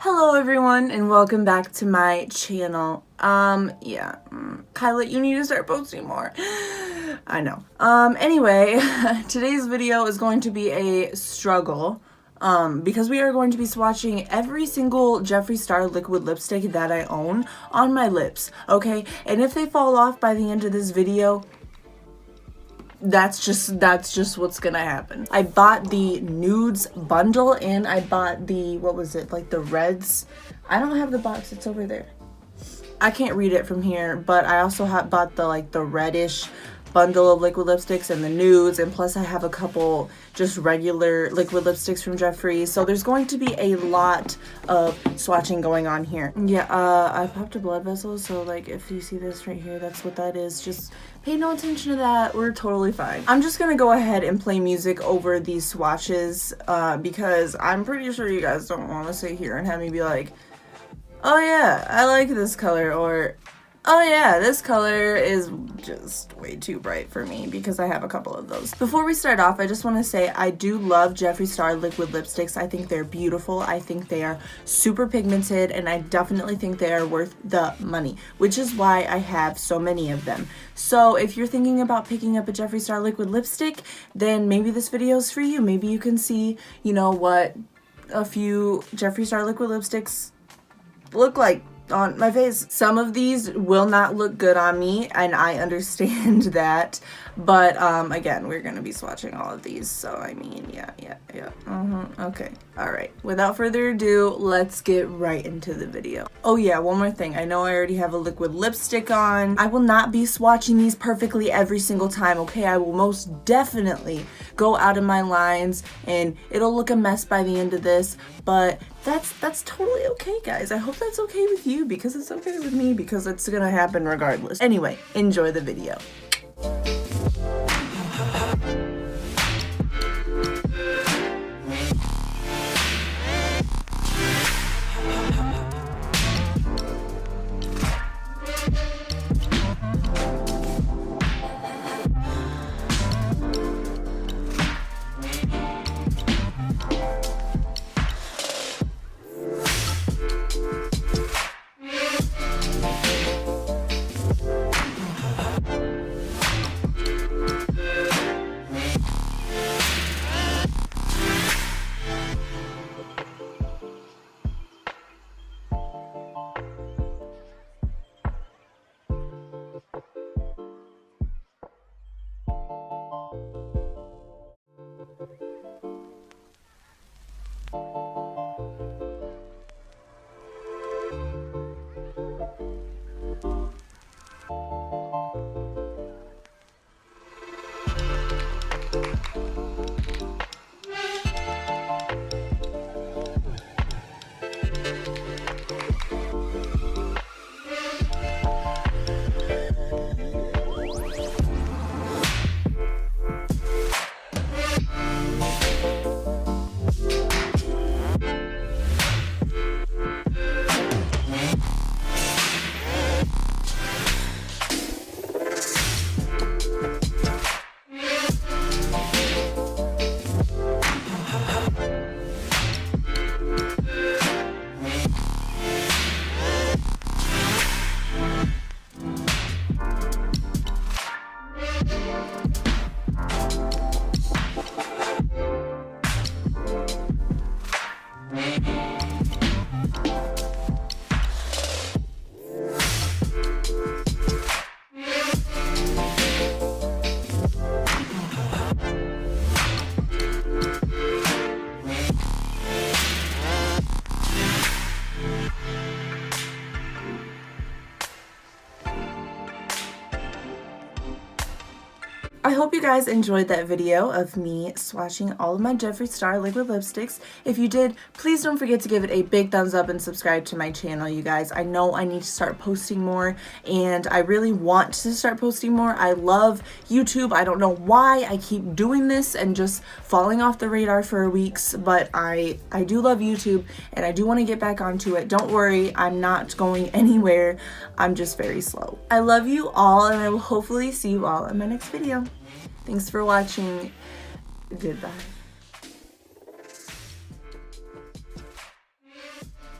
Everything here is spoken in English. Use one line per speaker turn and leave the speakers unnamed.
Hello everyone and welcome back to my channel. Kyla, you need to start posting more. I know. Anyway, today's video is going to be a struggle because we are going to be swatching every single Jeffree Star liquid lipstick that I own on my lips, okay? And if they fall off by the end of this video, that's just what's gonna happen. I bought the nudes bundle and I bought the, what was it, like the reds. I don't have the box, it's over there. I can't read it from here, but I also bought the reddish bundle of liquid lipsticks and the nudes, and plus I have a couple just regular liquid lipsticks from JEFFREE. So there's going to be a lot of swatching going on here. Yeah, I popped a blood vessel, so like if you see this right here, that's what that is. Just pay no attention to that, we're totally fine. I'm just gonna go ahead and play music over these swatches because I'm pretty sure you guys don't want to sit here and have me be like, oh yeah, I like this color, or oh yeah, this color is just way too bright for me, because I have a couple of those. Before we start off, I just want to say I do love Jeffree Star liquid lipsticks. I think they're beautiful. I think they are super pigmented, and I definitely think they are worth the money, which is why I have so many of them. So if you're thinking about picking up a Jeffree Star liquid lipstick, then maybe this video is for you. Maybe you can see, you know, what a few Jeffree Star liquid lipsticks look like on my face. Some of these will not look good on me, and I understand that, but again, we're gonna be swatching all of these, so I mean, yeah. Okay, all right, without further ado, let's get right into the video. Oh yeah, one more thing. I know I already have a liquid lipstick on. I will not be swatching these perfectly every single time, okay? I will most definitely go out of my lines and it'll look a mess by the end of this, but that's totally okay, guys. I hope that's okay with you, because it's okay with me, because it's gonna happen regardless. Anyway, enjoy the video. I hope you guys enjoyed that video of me swatching all of my Jeffree Star liquid lipsticks. If you did, please don't forget to give it a big thumbs up and subscribe to my channel, you guys. I know I need to start posting more, and I really want to start posting more. I love YouTube. I don't know why I keep doing this and just falling off the radar for weeks, but I do love YouTube, and I do want to get back onto it. Don't worry, I'm not going anywhere. I'm just very slow. I love you all, and I will hopefully see you all in my next video. Thanks for watching. Goodbye.